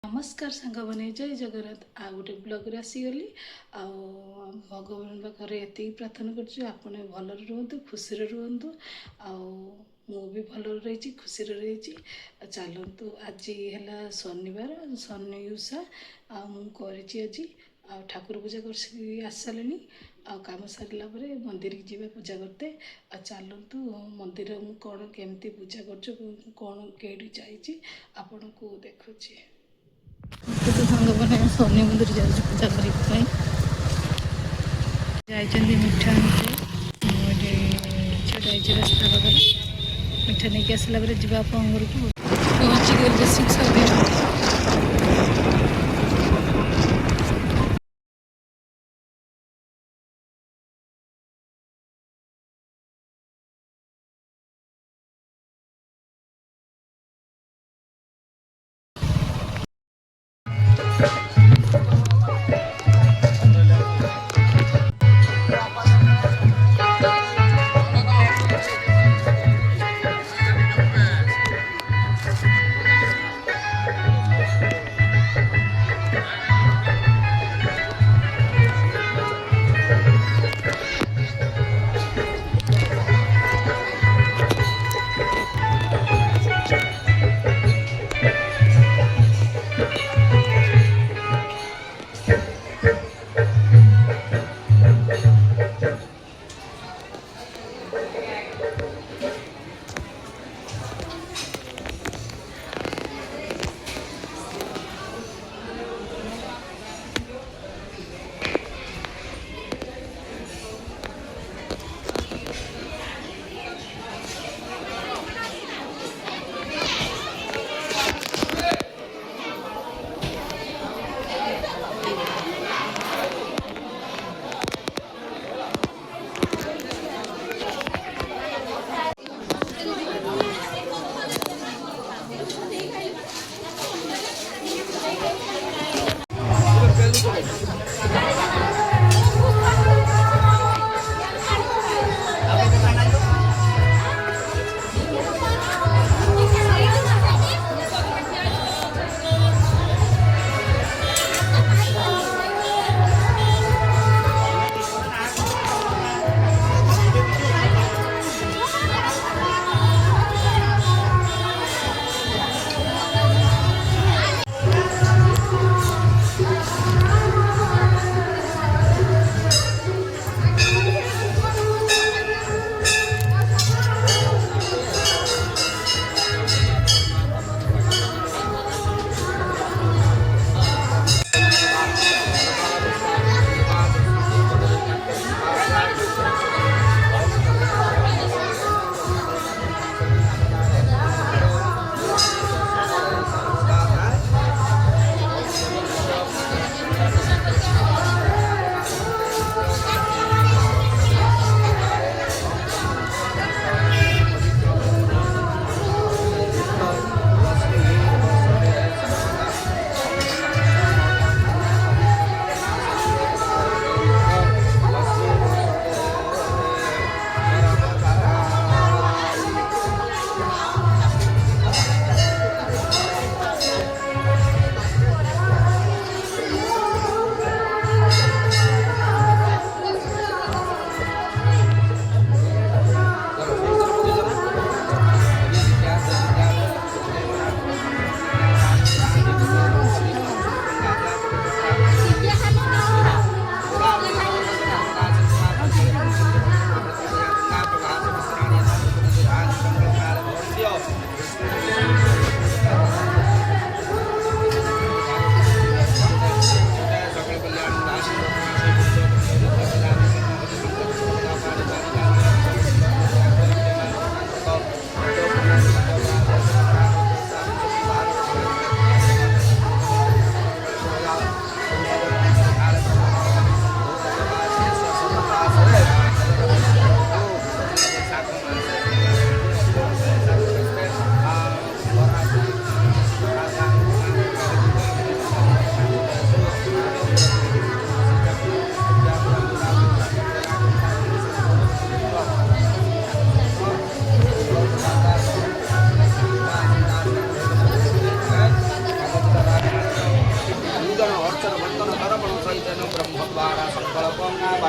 नमस्कार सांग मैंने जय जगन्नाथ आ गोटे ब्लग्रे आसीगली आ भगवान पाखे ये प्रार्थना कर भलर रुहतु खुशी रुहतु आ भी भल रही खुशी रही चलतु आज है शनिवार शनि उषा आज ठाकुर पूजा कर आस सारे काम सारा मंदिर की जी पूजा करते चलतु मंदिर मु कौन केमती पूजा कर कौन कई जाइए आपण को देखुची तो सांग मैंने शनि मंदिर जा पूजा करने मिठा आनते छुटा रास्ता पाखे मिठा नहीं आसला जा घर को पहुँची गए 6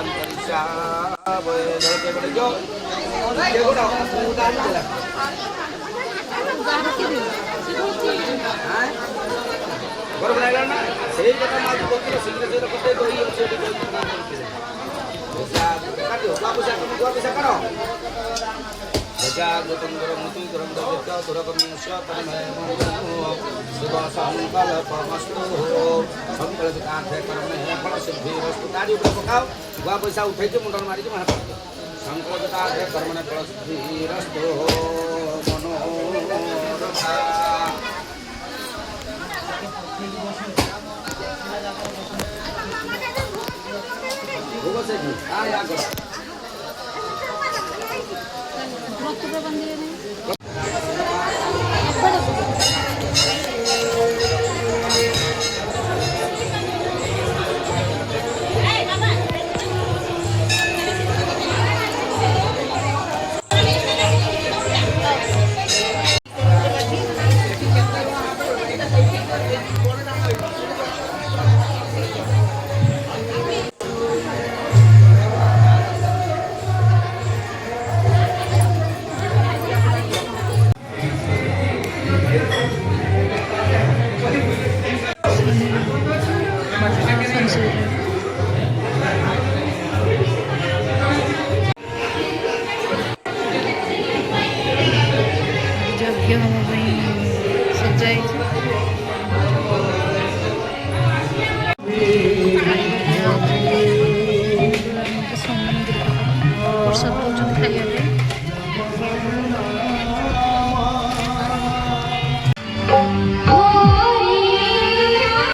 Pantarisa, boleh kalau boleh jauh. Dia gua dah mudah aja lah. Baru berjalan na, sih kita mau buat terus, segera kita doi oce di doi kita nanti. Bisa, kan yo, gua bisa karo. Baca gotong gorong mutu gorong dobeka tura permusya parimaya Siva sangkala pamastu sangkala dikate karme phala siddhi rastu tadi udah kau gua bisa utai je mundur mari je mana sangkala dikate karme phala siddhi rastu manoratha Gua segi ya gua Masuk